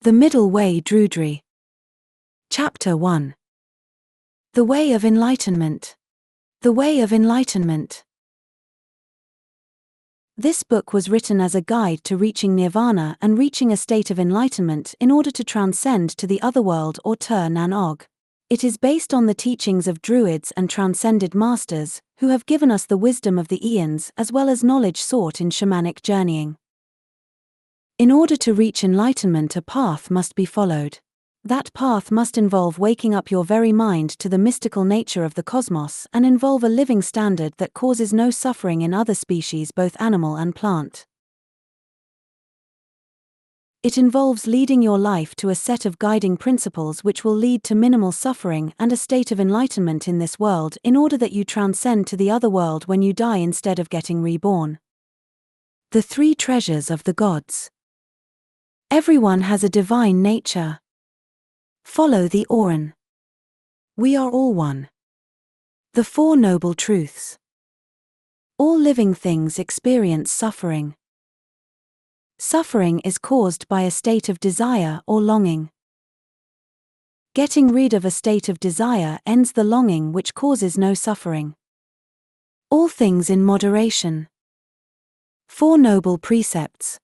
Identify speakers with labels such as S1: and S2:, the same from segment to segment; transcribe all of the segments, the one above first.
S1: The Middle Way Druidry. Chapter 1. The Way of Enlightenment. The Way of Enlightenment. This book was written as a guide to reaching nirvana and reaching a state of enlightenment in order to transcend to the other world or Tur Nan Og. It is based on the teachings of Druids and transcended masters, who have given us the wisdom of the eons as well as knowledge sought in shamanic journeying. In order to reach enlightenment, a path must be followed. That path must involve waking up your very mind to the mystical nature of the cosmos and involve a living standard that causes no suffering in other species, both animal and plant. It involves leading your life to a set of guiding principles which will lead to minimal suffering and a state of enlightenment in this world in order that you transcend to the other world when you die instead of getting reborn. The three treasures of the gods. Everyone has a divine nature. Follow the Oran. We are all one. The Four Noble Truths. All living things experience suffering. Suffering is caused by a state of desire or longing. Getting rid of a state of desire ends the longing, which causes no suffering. All things in moderation. Four Noble Precepts.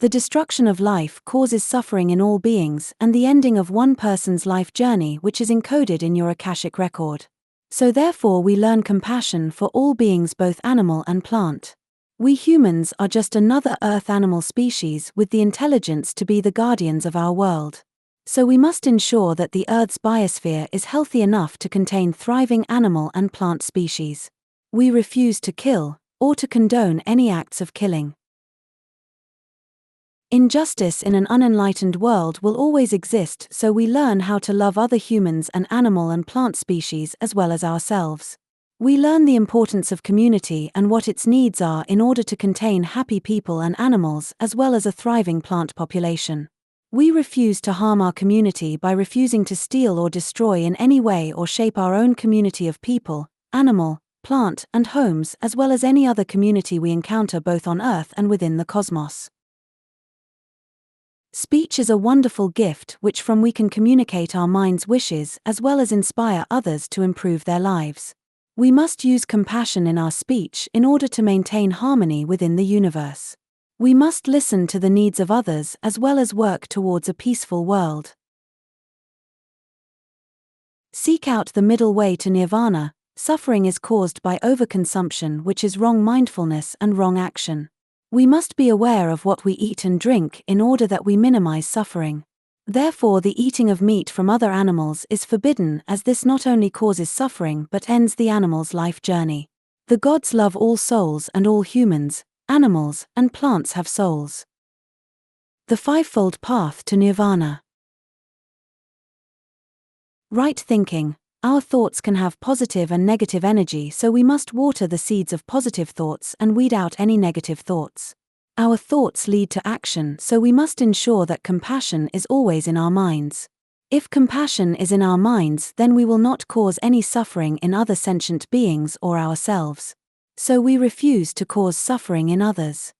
S1: The destruction of life causes suffering in all beings and the ending of one person's life journey, which is encoded in your Akashic record. So therefore we learn compassion for all beings, both animal and plant. We humans are just another earth animal species with the intelligence to be the guardians of our world. So we must ensure that the Earth's biosphere is healthy enough to contain thriving animal and plant species. We refuse to kill, or to condone any acts of killing. Injustice in an unenlightened world will always exist, so we learn how to love other humans and animal and plant species as well as ourselves. We learn the importance of community and what its needs are in order to contain happy people and animals as well as a thriving plant population. We refuse to harm our community by refusing to steal or destroy in any way or shape our own community of people, animal, plant, and homes as well as any other community we encounter both on Earth and within the cosmos. Speech is a wonderful gift which from we can communicate our mind's wishes as well as inspire others to improve their lives. We must use compassion in our speech in order to maintain harmony within the universe. We must listen to the needs of others as well as work towards a peaceful world. Seek out the middle way to nirvana. Suffering is caused by overconsumption, which is wrong mindfulness and wrong action. We must be aware of what we eat and drink in order that we minimize suffering. Therefore, the eating of meat from other animals is forbidden, as this not only causes suffering but ends the animal's life journey. The gods love all souls, and all humans, animals, and plants have souls. The fivefold path to nirvana. Right thinking. Our thoughts can have positive and negative energy, so we must water the seeds of positive thoughts and weed out any negative thoughts. Our thoughts lead to action, so we must ensure that compassion is always in our minds. If compassion is in our minds, then we will not cause any suffering in other sentient beings or ourselves. So we refuse to cause suffering in others.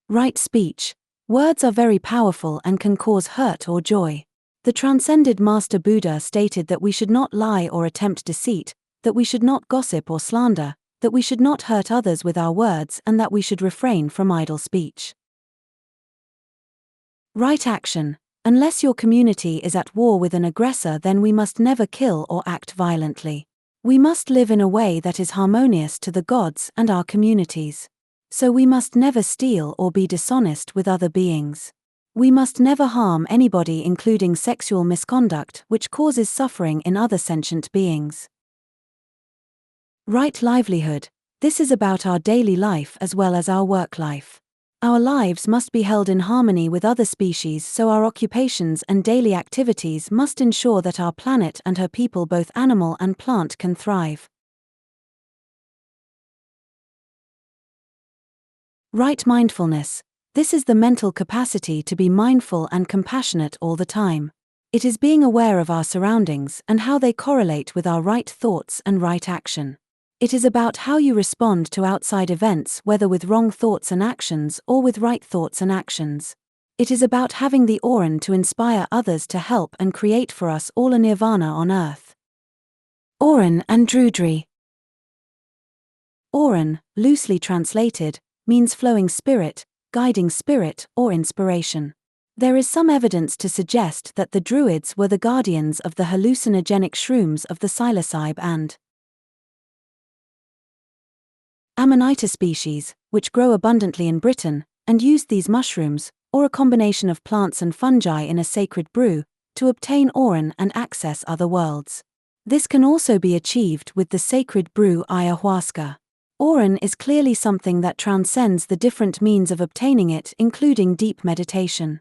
S1: Right speech. Words are very powerful and can cause hurt or joy. The transcended Master Buddha stated that we should not lie or attempt deceit, that we should not gossip or slander, that we should not hurt others with our words, and that we should refrain from idle speech. Right action. Unless your community is at war with an aggressor, then we must never kill or act violently. We must live in a way that is harmonious to the gods and our communities. So we must never steal or be dishonest with other beings. We must never harm anybody, including sexual misconduct, which causes suffering in other sentient beings. Right livelihood. This is about our daily life as well as our work life. Our lives must be held in harmony with other species, so our occupations and daily activities must ensure that our planet and her people, both animal and plant, can thrive. Right mindfulness. This is the mental capacity to be mindful and compassionate all the time. It is being aware of our surroundings and how they correlate with our right thoughts and right action. It is about how you respond to outside events, whether with wrong thoughts and actions or with right thoughts and actions. It is about having the Auron to inspire others to help and create for us all a nirvana on earth. Auron and Druidry. Auron, loosely translated, means flowing spirit, guiding spirit, or inspiration. There is some evidence to suggest that the Druids were the guardians of the hallucinogenic shrooms of the psilocybe and Amanita species, which grow abundantly in Britain, and used these mushrooms, or a combination of plants and fungi in a sacred brew, to obtain Auron and access other worlds. This can also be achieved with the sacred brew ayahuasca. Auron is clearly something that transcends the different means of obtaining it, including deep meditation.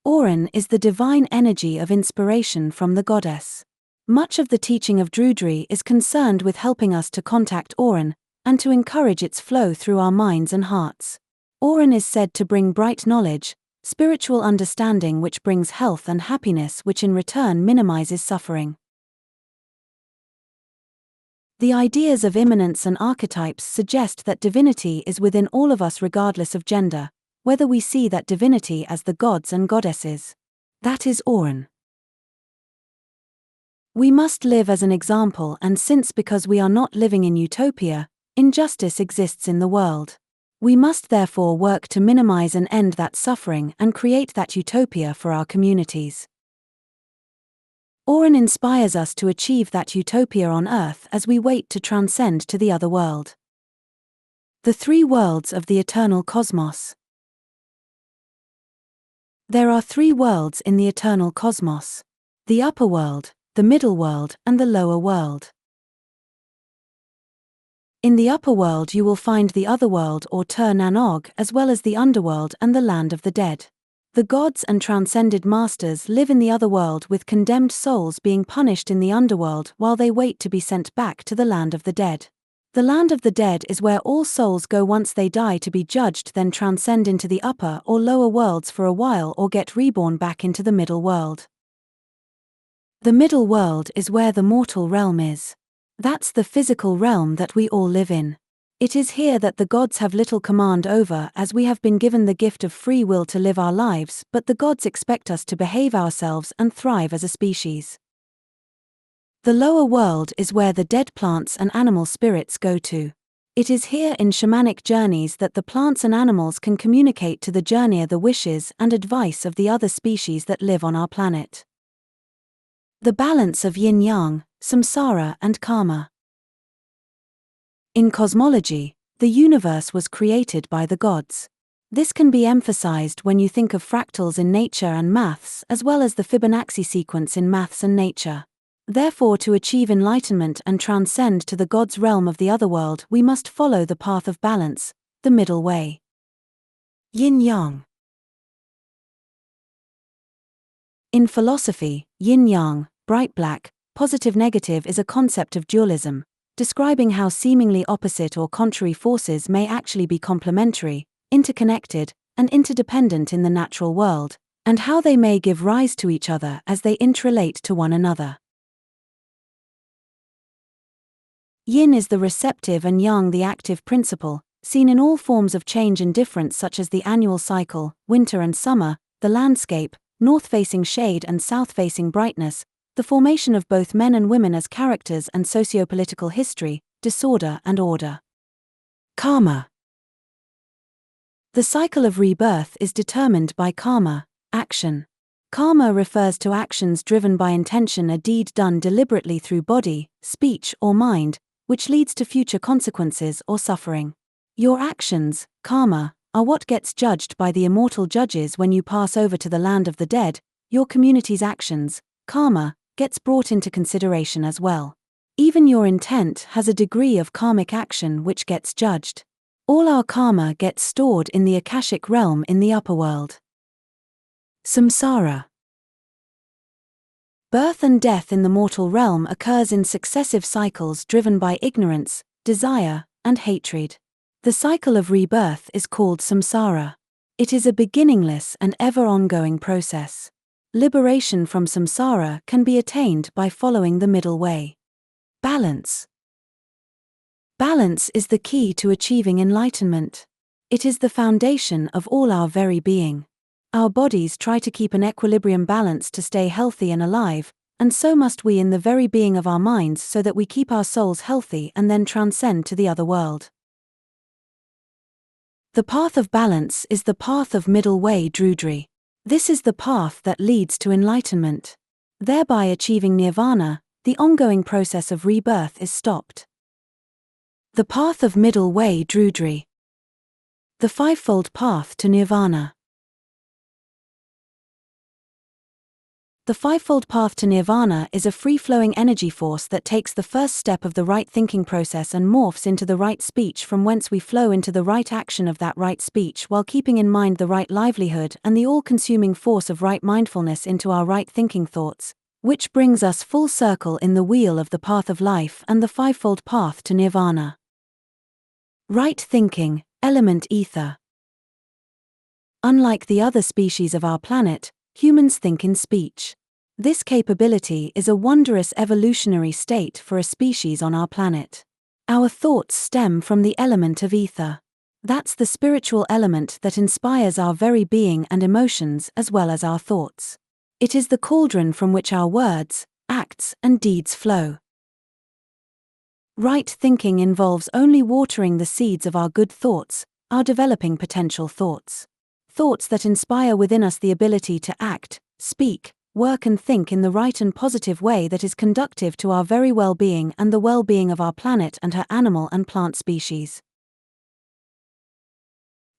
S1: Auron is the divine energy of inspiration from the goddess. Much of the teaching of Druidry is concerned with helping us to contact Auron, and to encourage its flow through our minds and hearts. Auron is said to bring bright knowledge, spiritual understanding which brings health and happiness, which in return minimizes suffering. The ideas of immanence and archetypes suggest that divinity is within all of us regardless of gender, whether we see that divinity as the gods and goddesses. That is Auron. We must live as an example, and since because we are not living in utopia, injustice exists in the world. We must therefore work to minimize and end that suffering and create that utopia for our communities. Auron inspires us to achieve that utopia on Earth as we wait to transcend to the other world. The three worlds of the eternal cosmos. There are three worlds in the eternal cosmos: the upper world, the middle world, and the lower world. In the upper world you will find the otherworld or Ter Nanog, as well as the underworld and the land of the dead. The gods and transcended masters live in the otherworld, with condemned souls being punished in the underworld while they wait to be sent back to the land of the dead. The land of the dead is where all souls go once they die to be judged, then transcend into the upper or lower worlds for a while or get reborn back into the middle world. The middle world is where the mortal realm is. That's the physical realm that we all live in. It is here that the gods have little command over, as we have been given the gift of free will to live our lives, but the gods expect us to behave ourselves and thrive as a species. The lower world is where the dead plants and animal spirits go to. It is here in shamanic journeys that the plants and animals can communicate to the journeyer the wishes and advice of the other species that live on our planet. The balance of yin-yang, samsara and karma. In cosmology, the universe was created by the gods. This can be emphasized when you think of fractals in nature and maths, as well as the Fibonacci sequence in maths and nature. Therefore, to achieve enlightenment and transcend to the gods' realm of the otherworld, we must follow the path of balance, the middle way. Yin-yang. In philosophy, yin-yang, bright black, positive negative is a concept of dualism, describing how seemingly opposite or contrary forces may actually be complementary, interconnected, and interdependent in the natural world, and how they may give rise to each other as they interrelate to one another. Yin is the receptive and yang the active principle, seen in all forms of change and difference such as the annual cycle, winter and summer, the landscape, north-facing shade and south-facing brightness, the formation of both men and women as characters and socio-political history, disorder and order. Karma. The cycle of rebirth is determined by karma, action. Karma refers to actions driven by intention, a deed done deliberately through body, speech or mind, which leads to future consequences or suffering. Your actions, karma, are what gets judged by the immortal judges when you pass over to the land of the dead. Your community's actions, karma, gets brought into consideration as well. Even your intent has a degree of karmic action which gets judged. All our karma gets stored in the Akashic realm in the upper world. Samsara. Birth and death in the mortal realm occurs in successive cycles driven by ignorance, desire, and hatred. The cycle of rebirth is called samsara. It is a beginningless and ever-ongoing process. Liberation from samsara can be attained by following the middle way. Balance. Balance is the key to achieving enlightenment. It is the foundation of all our very being. Our bodies try to keep an equilibrium balance to stay healthy and alive, and so must we in the very being of our minds, so that we keep our souls healthy and then transcend to the other world. The path of balance is the path of middle way Druidry. This is the path that leads to enlightenment. Thereby achieving nirvana, the ongoing process of rebirth is stopped. The path of middle way Druidry. The fivefold path to nirvana. The fivefold path to nirvana is a free-flowing energy force that takes the first step of the right thinking process and morphs into the right speech, from whence we flow into the right action of that right speech, while keeping in mind the right livelihood and the all-consuming force of right mindfulness into our right thinking thoughts, which brings us full circle in the wheel of the path of life and the fivefold path to nirvana. Right thinking, element ether. Unlike the other species of our planet, humans think in speech. This capability is a wondrous evolutionary state for a species on our planet. Our thoughts stem from the element of ether. That's the spiritual element that inspires our very being and emotions as well as our thoughts. It is the cauldron from which our words, acts, and deeds flow. Right thinking involves only watering the seeds of our good thoughts, our developing potential thoughts. Thoughts that inspire within us the ability to act, speak, work and think in the right and positive way that is conducive to our very well-being and the well-being of our planet and her animal and plant species.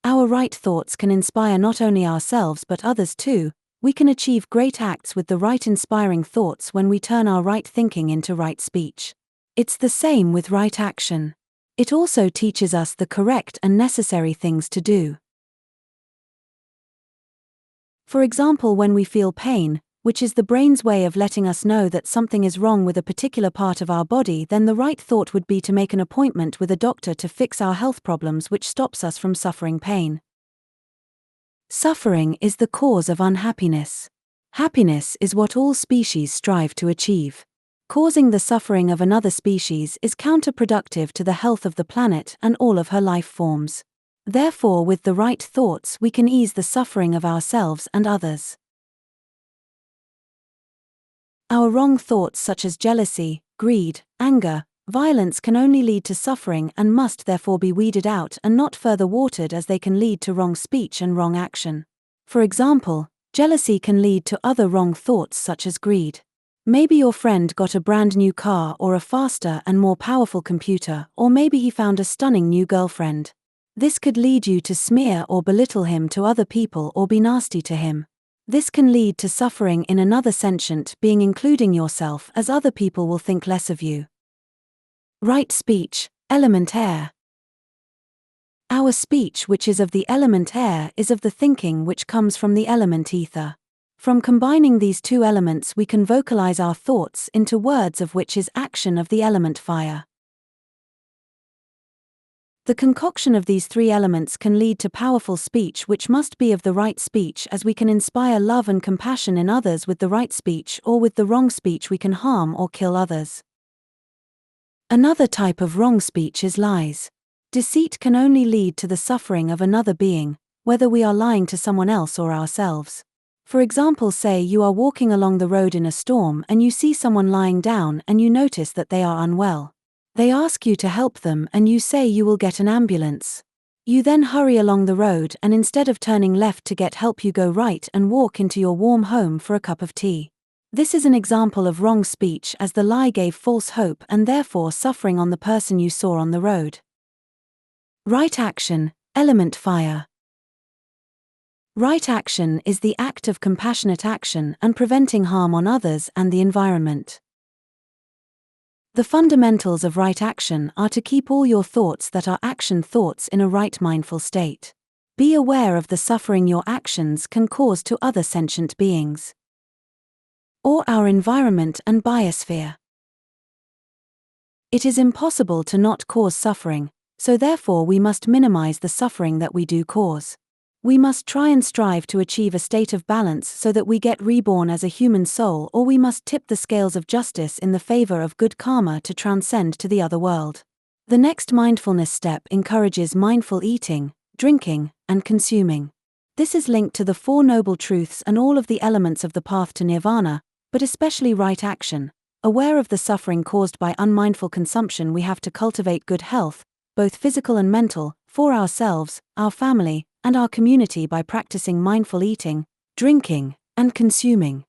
S1: Our right thoughts can inspire not only ourselves but others too. We can achieve great acts with the right inspiring thoughts when we turn our right thinking into right speech. It's the same with right action. It also teaches us the correct and necessary things to do. For example, when we feel pain, which is the brain's way of letting us know that something is wrong with a particular part of our body, then the right thought would be to make an appointment with a doctor to fix our health problems, which stops us from suffering pain. Suffering is the cause of unhappiness. Happiness is what all species strive to achieve. Causing the suffering of another species is counterproductive to the health of the planet and all of her life forms. Therefore, with the right thoughts, we can ease the suffering of ourselves and others. Our wrong thoughts such as jealousy, greed, anger, violence can only lead to suffering and must therefore be weeded out and not further watered, as they can lead to wrong speech and wrong action. For example, jealousy can lead to other wrong thoughts such as greed. Maybe your friend got a brand new car or a faster and more powerful computer, or maybe he found a stunning new girlfriend. This could lead you to smear or belittle him to other people or be nasty to him. This can lead to suffering in another sentient being, including yourself, as other people will think less of you. Right speech, element air. Our speech, which is of the element air, is of the thinking which comes from the element ether. From combining these two elements, we can vocalize our thoughts into words, of which is action of the element fire. The concoction of these three elements can lead to powerful speech, which must be of the right speech, as we can inspire love and compassion in others with the right speech, or with the wrong speech we can harm or kill others. Another type of wrong speech is lies. Deceit can only lead to the suffering of another being, whether we are lying to someone else or ourselves. For example, say you are walking along the road in a storm and you see someone lying down and you notice that they are unwell. They ask you to help them and you say you will get an ambulance. You then hurry along the road and instead of turning left to get help, you go right and walk into your warm home for a cup of tea. This is an example of wrong speech, as the lie gave false hope and therefore suffering on the person you saw on the road. Right action, element fire. Right action is the act of compassionate action and preventing harm on others and the environment. The fundamentals of right action are to keep all your thoughts that are action thoughts in a right mindful state. Be aware of the suffering your actions can cause to other sentient beings, or our environment and biosphere. It is impossible to not cause suffering, so therefore we must minimize the suffering that we do cause. We must try and strive to achieve a state of balance so that we get reborn as a human soul, or we must tip the scales of justice in the favor of good karma to transcend to the other world. The next mindfulness step encourages mindful eating, drinking, and consuming. This is linked to the Four Noble Truths and all of the elements of the path to nirvana, but especially right action. Aware of the suffering caused by unmindful consumption, we have to cultivate good health, both physical and mental, for ourselves, our family, and our community by practicing mindful eating, drinking, and consuming.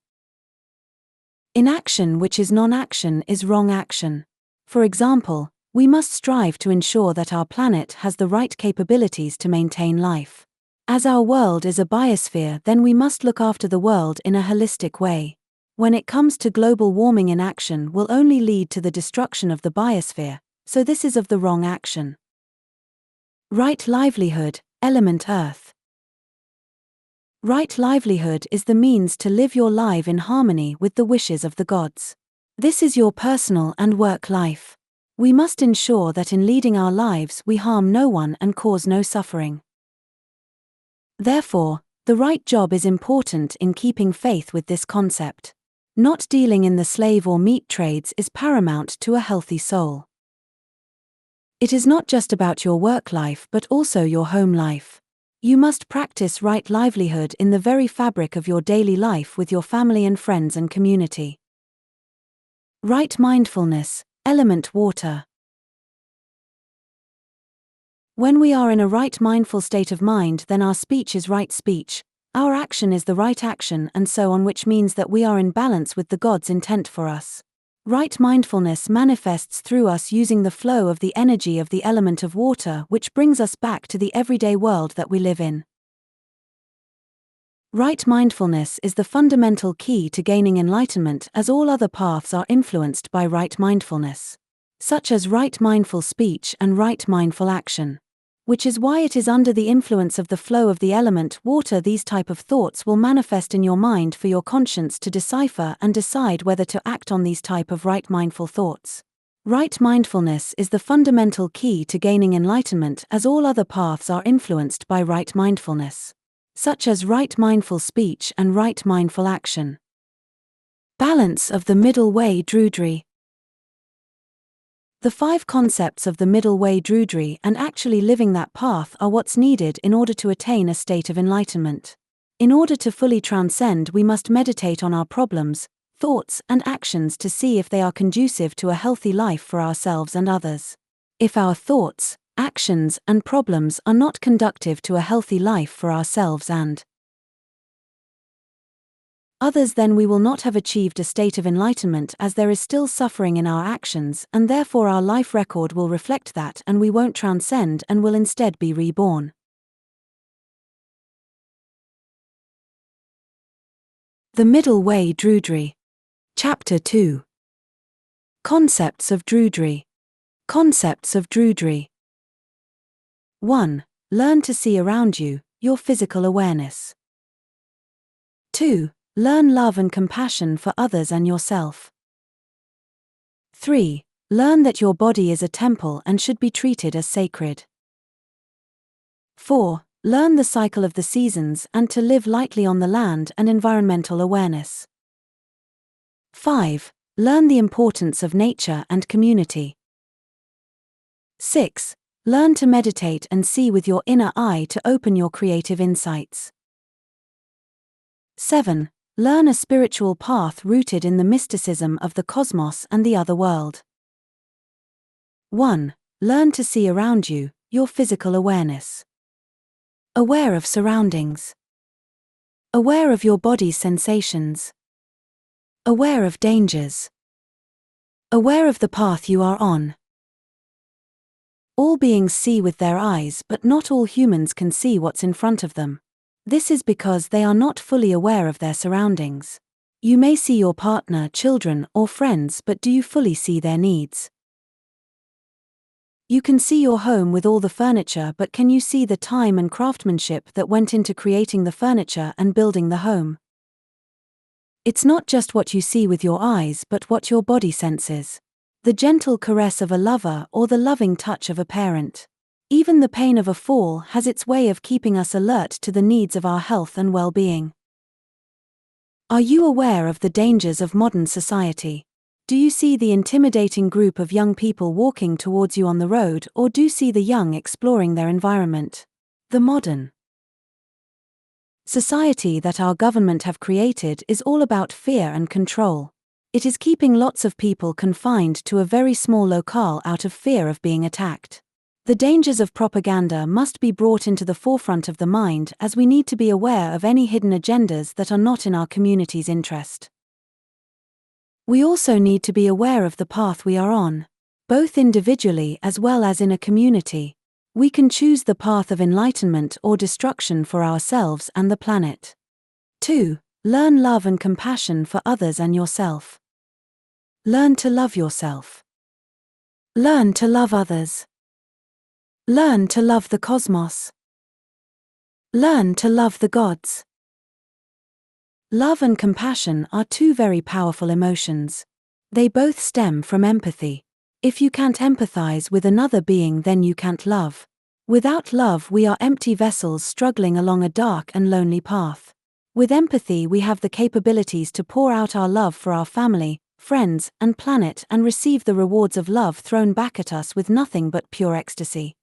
S1: Inaction, which is non-action, is wrong action. For example, we must strive to ensure that our planet has the right capabilities to maintain life. As our world is a biosphere, then we must look after the world in a holistic way. When it comes to global warming, inaction will only lead to the destruction of the biosphere, so this is of the wrong action. Right livelihood, element Earth. Right livelihood is the means to live your life in harmony with the wishes of the gods. This is your personal and work life. We must ensure that in leading our lives we harm no one and cause no suffering. Therefore, the right job is important in keeping faith with this concept. Not dealing in the slave or meat trades is paramount to a healthy soul. It is not just about your work life but also your home life. You must practice right livelihood in the very fabric of your daily life with your family and friends and community. Right mindfulness, element water. When we are in a right mindful state of mind, then our speech is right speech, our action is the right action, and so on, which means that we are in balance with the God's intent for us. Right mindfulness manifests through us using the flow of the energy of the element of water, which brings us back to the everyday world that we live in. Right mindfulness is the fundamental key to gaining enlightenment, as all other paths are influenced by right mindfulness, such as right mindful speech and right mindful action. Which is why it is under the influence of the flow of the element water these type of thoughts will manifest in your mind for your conscience to decipher and decide whether to act on these type of right mindful thoughts. Right mindfulness is the fundamental key to gaining enlightenment, as all other paths are influenced by right mindfulness, such as right mindful speech and right mindful action. Balance of the middle way Druidry. The 5 concepts of the middle way Druidry and actually living that path are what's needed in order to attain a state of enlightenment. In order to fully transcend, we must meditate on our problems, thoughts, and actions to see if they are conducive to a healthy life for ourselves and others. If our thoughts, actions, and problems are not conducive to a healthy life for ourselves and others, then we will not have achieved a state of enlightenment, as there is still suffering in our actions, and therefore our life record will reflect that, and we won't transcend and will instead be reborn. The Middle Way Druidry. Chapter 2. Concepts of Druidry. Concepts of Druidry. 1. Learn to see around you, your physical awareness. 2. Learn love and compassion for others and yourself. 3. Learn that your body is a temple and should be treated as sacred. 4. Learn the cycle of the seasons and to live lightly on the land and environmental awareness. 5. Learn the importance of nature and community. 6. Learn to meditate and see with your inner eye to open your creative insights. 7. Learn a spiritual path rooted in the mysticism of the cosmos and the other world. 1. Learn to see around you, your physical awareness. Aware of surroundings. Aware of your body's sensations. Aware of dangers. Aware of the path you are on. All beings see with their eyes, but not all humans can see what's in front of them. This is because they are not fully aware of their surroundings. You may see your partner, children, or friends, but do you fully see their needs? You can see your home with all the furniture, but can you see the time and craftsmanship that went into creating the furniture and building the home? It's not just what you see with your eyes, but what your body senses. The gentle caress of a lover or the loving touch of a parent. Even the pain of a fall has its way of keeping us alert to the needs of our health and well-being. Are you aware of the dangers of modern society? Do you see the intimidating group of young people walking towards you on the road, or do you see the young exploring their environment? The modern society that our government have created is all about fear and control. It is keeping lots of people confined to a very small locale out of fear of being attacked. The dangers of propaganda must be brought into the forefront of the mind, as we need to be aware of any hidden agendas that are not in our community's interest. We also need to be aware of the path we are on, both individually as well as in a community. We can choose the path of enlightenment or destruction for ourselves and the planet. 2. Learn love and compassion for others and yourself. Learn to love yourself. Learn to love others. Learn to love the cosmos. Learn to love the gods. Love and compassion are two very powerful emotions. They both stem from empathy. If you can't empathize with another being, then you can't love. Without love, we are empty vessels struggling along a dark and lonely path. With empathy, we have the capabilities to pour out our love for our family, friends, and planet, and receive the rewards of love thrown back at us with nothing but pure ecstasy.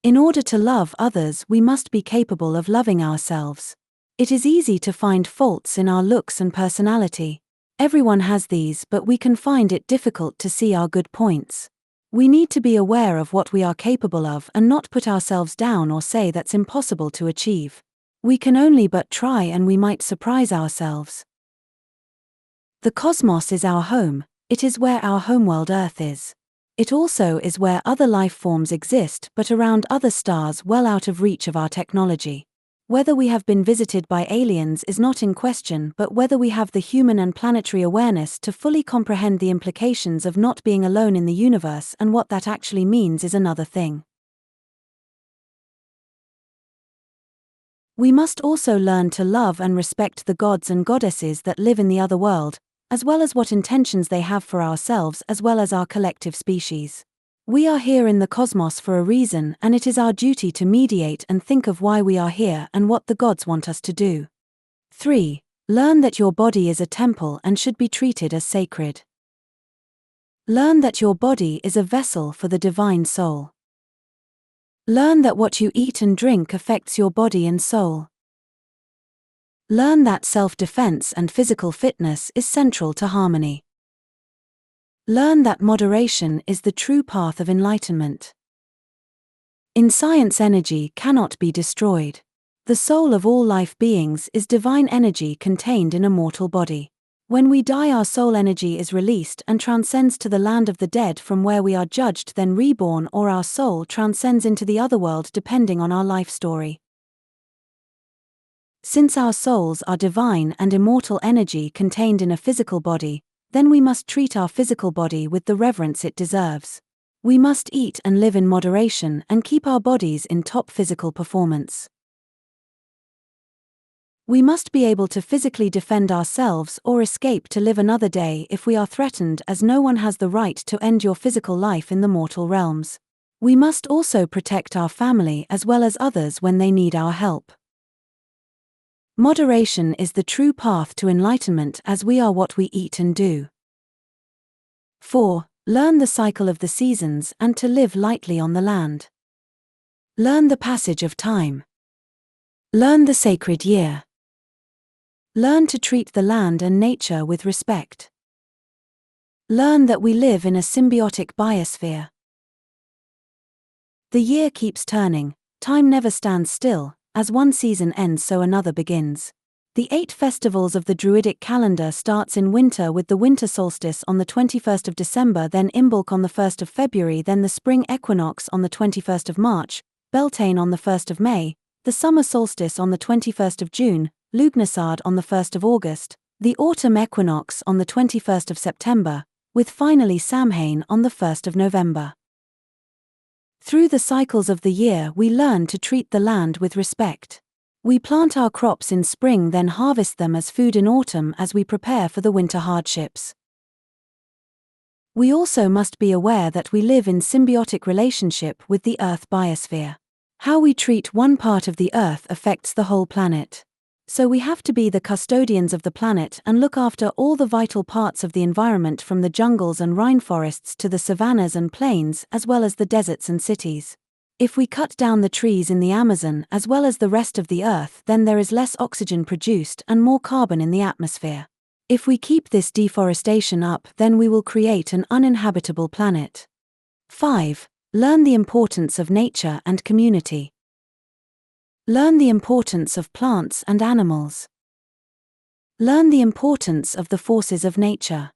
S1: In order to love others, we must be capable of loving ourselves. It is easy to find faults in our looks and personality. Everyone has these, but we can find it difficult to see our good points. We need to be aware of what we are capable of and not put ourselves down or say that's impossible to achieve. We can only but try, and we might surprise ourselves. The cosmos is our home. It is where our homeworld Earth is. It also is where other life forms exist, but around other stars well out of reach of our technology. Whether we have been visited by aliens is not in question, but whether we have the human and planetary awareness to fully comprehend the implications of not being alone in the universe and what that actually means is another thing. We must also learn to love and respect the gods and goddesses that live in the other world, as well as what intentions they have for ourselves as well as our collective species. We are here in the cosmos for a reason, and it is our duty to mediate and think of why we are here and what the gods want us to do. 3. Learn that your body is a temple and should be treated as sacred. Learn that your body is a vessel for the divine soul. Learn that what you eat and drink affects your body and soul. Learn that self-defense and physical fitness is central to harmony. Learn that moderation is the true path of enlightenment. In science, energy cannot be destroyed. The soul of all life beings is divine energy contained in a mortal body. When we die, our soul energy is released and transcends to the land of the dead, from where we are judged, then reborn, or our soul transcends into the other world depending on our life story. Since our souls are divine and immortal energy contained in a physical body, then we must treat our physical body with the reverence it deserves. We must eat and live in moderation and keep our bodies in top physical performance. We must be able to physically defend ourselves or escape to live another day if we are threatened, as no one has the right to end your physical life in the mortal realms. We must also protect our family as well as others when they need our help. Moderation is the true path to enlightenment, as we are what we eat and do. 4. Learn the cycle of the seasons and to live lightly on the land. Learn the passage of time. Learn the sacred year. Learn to treat the land and nature with respect. Learn that we live in a symbiotic biosphere. The year keeps turning, time never stands still. As one season ends, so another begins. The 8 festivals of the Druidic calendar starts in winter with the winter solstice on the 21st of December, then Imbolc on the 1st of February, then the spring equinox on the 21st of March, Beltane on the 1st of May, the summer solstice on the 21st of June, Lughnasadh on the 1st of August, the autumn equinox on the 21st of September, with finally Samhain on the 1st of November. Through the cycles of the year, we learn to treat the land with respect. We plant our crops in spring, then harvest them as food in autumn as we prepare for the winter hardships. We also must be aware that we live in symbiotic relationship with the Earth biosphere. How we treat one part of the Earth affects the whole planet. So we have to be the custodians of the planet and look after all the vital parts of the environment, from the jungles and rainforests to the savannas and plains, as well as the deserts and cities. If we cut down the trees in the Amazon as well as the rest of the earth, then there is less oxygen produced and more carbon in the atmosphere. If we keep this deforestation up, then we will create an uninhabitable planet. 5. Learn the importance of nature and community. Learn the importance of plants and animals. Learn the importance of the forces of nature.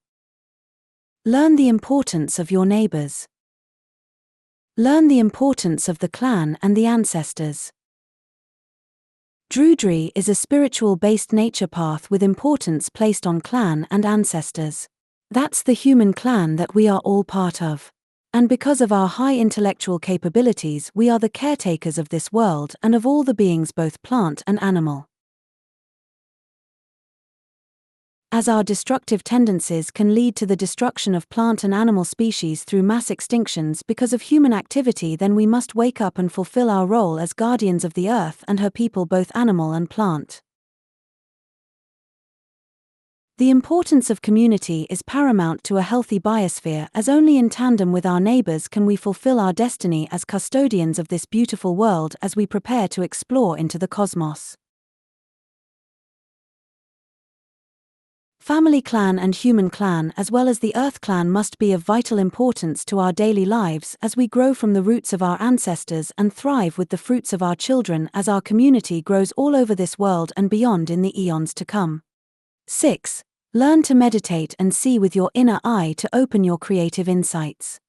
S1: Learn the importance of your neighbors. Learn the importance of the clan and the ancestors. Druidry is a spiritual-based nature path with importance placed on clan and ancestors. That's the human clan that we are all part of. And because of our high intellectual capabilities, we are the caretakers of this world and of all the beings, both plant and animal. As our destructive tendencies can lead to the destruction of plant and animal species through mass extinctions because of human activity, then we must wake up and fulfill our role as guardians of the earth and her people, both animal and plant. The importance of community is paramount to a healthy biosphere, as only in tandem with our neighbors can we fulfill our destiny as custodians of this beautiful world as we prepare to explore into the cosmos. Family clan and human clan, as well as the earth clan, must be of vital importance to our daily lives as we grow from the roots of our ancestors and thrive with the fruits of our children as our community grows all over this world and beyond in the eons to come. 6. Learn to meditate and see with your inner eye to open your creative insights.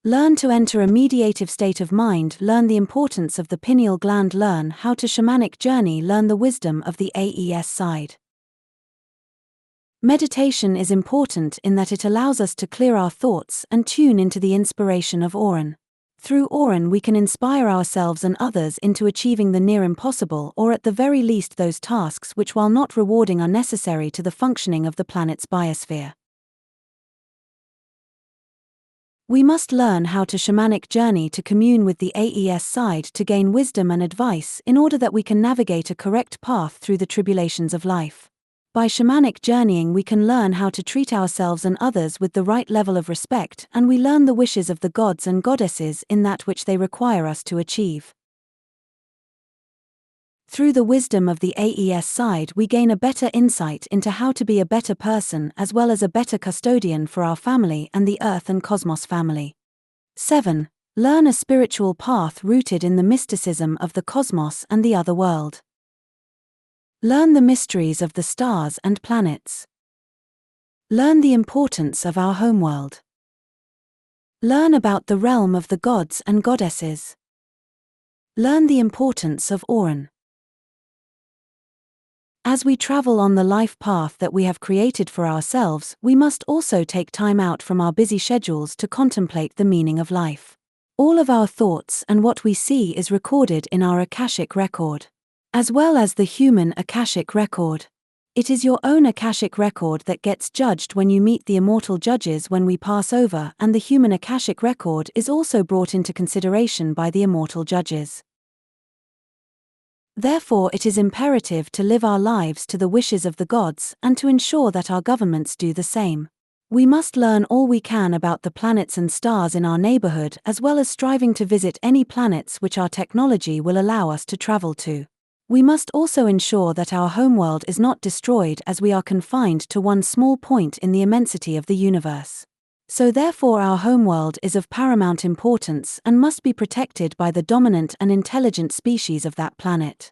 S1: Learn to enter a meditative state of mind. Learn the importance of the pineal gland. Learn how to shamanic journey. Learn the wisdom of the AES side. Meditation is important in that it allows us to clear our thoughts and tune into the inspiration of Auran. Through Auran we can inspire ourselves and others into achieving the near impossible, or at the very least those tasks which, while not rewarding, are necessary to the functioning of the planet's biosphere. We must learn how to shamanic journey to commune with the AES side to gain wisdom and advice in order that we can navigate a correct path through the tribulations of life. By shamanic journeying we can learn how to treat ourselves and others with the right level of respect, and we learn the wishes of the gods and goddesses in that which they require us to achieve. Through the wisdom of the AES side we gain a better insight into how to be a better person as well as a better custodian for our family and the Earth and Cosmos family. 7. Learn a spiritual path rooted in the mysticism of the cosmos and the other world. Learn the mysteries of the stars and planets. Learn the importance of our homeworld. Learn about the realm of the gods and goddesses. Learn the importance of Auran. As we travel on the life path that we have created for ourselves, we must also take time out from our busy schedules to contemplate the meaning of life. All of our thoughts and what we see is recorded in our Akashic record, as well as the human Akashic record. It is your own Akashic record that gets judged when you meet the immortal judges when we pass over, and the human Akashic record is also brought into consideration by the immortal judges. Therefore it is imperative to live our lives to the wishes of the gods and to ensure that our governments do the same. We must learn all we can about the planets and stars in our neighborhood, as well as striving to visit any planets which our technology will allow us to travel to. We must also ensure that our homeworld is not destroyed, as we are confined to one small point in the immensity of the universe. So therefore our homeworld is of paramount importance and must be protected by the dominant and intelligent species of that planet.